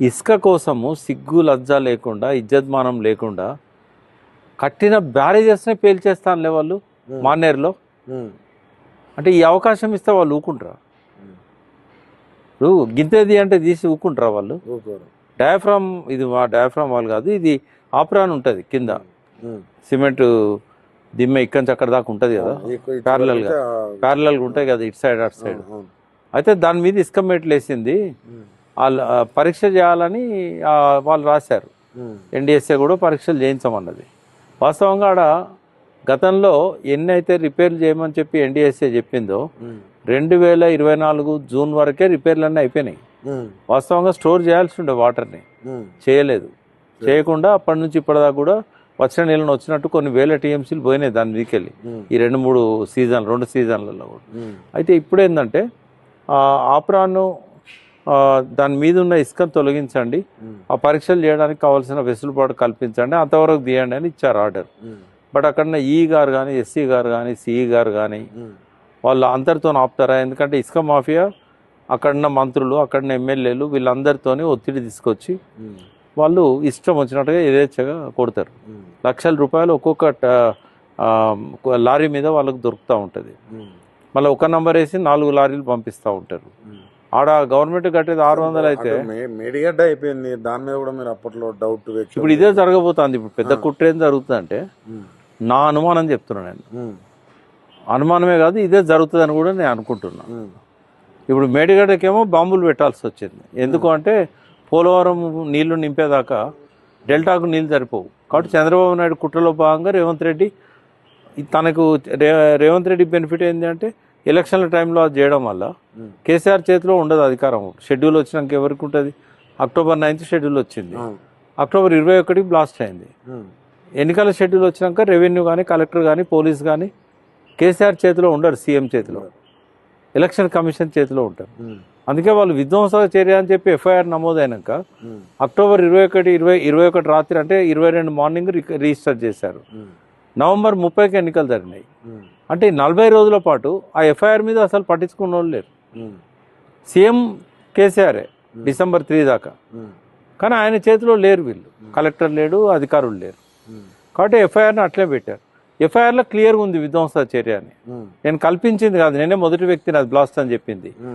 ఇసుక కోసము సిగ్గు లజ్జ లేకుండా ఇజ్జత్మానం లేకుండా కట్టిన బ్యారేజెస్నే పేల్చేస్తానులే వాళ్ళు మానేరులో. అంటే ఈ అవకాశం ఇస్తే వాళ్ళు ఊకుంటారా? ఇప్పుడు గింతేది అంటే తీసి ఊకుంటారా వాళ్ళు? డయాఫ్రామ్, ఇది మా డయాఫ్రామ్ వాళ్ళు కాదు, ఇది ఆప్రాన్ ఉంటుంది కింద, సిమెంట్ దిమ్మె ఇక్కడి నుంచి అక్కడ దాకా ఉంటుంది కదా, ప్యారలల్గా ఉంటాయి కదా ఇటు సైడ్ అటు సైడ్. అయితే దాని మీద ఇసుక మెట్లు వేసింది, వాళ్ళు పరీక్ష చేయాలని వాళ్ళు రాశారు. ఎన్డిఎస్ఏ కూడా పరీక్షలు చేయించమన్నది. వాస్తవంగా ఆడ గతంలో ఎన్ని అయితే రిపేర్లు చేయమని చెప్పి ఎన్డిఎస్ఏ చెప్పిందో 2024 జూన్ వరకే రిపేర్లన్నీ అయిపోయినాయి. వాస్తవంగా స్టోర్ చేయాల్సి ఉండే వాటర్ని, చేయలేదు. చేయకుండా అప్పటి నుంచి ఇప్పటిదాకా కూడా వచ్చిన నీళ్ళని వచ్చినట్టు కొన్ని వేల టీఎంసీలు పోయినాయి దాని మీదకెళ్ళి ఈ 2 సీజన్లలో కూడా. అయితే ఇప్పుడు ఏంటంటే ఆప్రాను దాని మీద ఉన్న ఇసుకను తొలగించండి, ఆ పరీక్షలు చేయడానికి కావాల్సిన వెసులుబాటు కల్పించండి, అంతవరకు తీయండి అని ఇచ్చారు ఆర్డర్. బట్ అక్కడ ఈ గారు కానీ, ఎస్సీ గారు కానీ, సిఈ గారు కానీ వాళ్ళు అందరితో ఆపుతారా? ఎందుకంటే ఇసుక మాఫియా అక్కడున్న మంత్రులు, అక్కడున్న ఎమ్మెల్యేలు వీళ్ళందరితోని ఒత్తిడి తీసుకొచ్చి వాళ్ళు ఇష్టం వచ్చినట్టుగా యథేచ్ఛగా కొడతారు. లక్షల రూపాయలు ఒక్కొక్క లారీ మీద వాళ్ళకు దొరుకుతూ ఉంటుంది. మళ్ళీ ఒక నంబర్ వేసి 4 లారీలు పంపిస్తూ ఉంటారు. ఆడ గవర్నమెంట్ కట్టేది 600 అయితే మేడిగడ్డ అయిపోయింది. దాని మీద కూడా మీరు అప్పట్లో డౌట్. ఇప్పుడు ఇదే జరగబోతుంది. ఇప్పుడు పెద్ద కుట్ర ఏం జరుగుతుందంటే, నా అనుమానం చెప్తున్నా నేను, అనుమానమే కాదు ఇదే జరుగుతుందని కూడా నేను అనుకుంటున్నా. ఇప్పుడు మేడిగడ్డకేమో బాంబులు పెట్టాల్సి వచ్చింది. ఎందుకు అంటే పోలవరం నీళ్లు నింపేదాకా డెల్టాకు నీళ్ళు సరిపోవు. కాబట్టి చంద్రబాబు నాయుడు కుట్రలో భాగంగా రేవంత్ రెడ్డి బెనిఫిట్ ఏంటి అంటే ఎలక్షన్ల టైంలో అది చేయడం వల్ల కేసీఆర్ చేతిలో ఉండదు అధికారం. షెడ్యూల్ వచ్చినాక ఎవరికి ఉంటుంది? అక్టోబర్ 9 షెడ్యూల్ వచ్చింది, అక్టోబర్ 21 బ్లాస్ట్ అయింది. ఎన్నికల షెడ్యూల్ వచ్చినాక రెవెన్యూ కానీ, కలెక్టర్ కానీ, పోలీస్ కానీ కేసీఆర్ చేతిలో ఉండరు, సీఎం చేతిలో, ఎలక్షన్ కమిషన్ చేతిలో ఉంటారు. అందుకే వాళ్ళు విధ్వంసక చర్య అని చెప్పి ఎఫ్ఐఆర్ నమోదైనాక అక్టోబర్ 21 రాత్రి అంటే 22 మార్నింగ్ రిజిస్టర్ చేశారు. నవంబర్ 30కి ఎన్నికలు జరిగినాయి. అంటే 40 రోజుల పాటు ఆ ఎఫ్ఐఆర్ మీద అసలు పట్టించుకున్న వాళ్ళు లేరు. సీఎం కేసీఆరే డిసెంబర్ 3 దాకా, కానీ ఆయన చేతిలో లేరు వీళ్ళు, కలెక్టర్ లేడు, అధికారులు లేరు. కాబట్టి ఎఫ్ఐఆర్ని అట్లే పెట్టారు. ఎఫ్ఐఆర్లో క్లియర్గా ఉంది విధ్వంసక చర్య అని. నేను కల్పించింది కాదు, నేనే మొదటి వ్యక్తిని అది బ్లాస్ట్ అని చెప్పింది.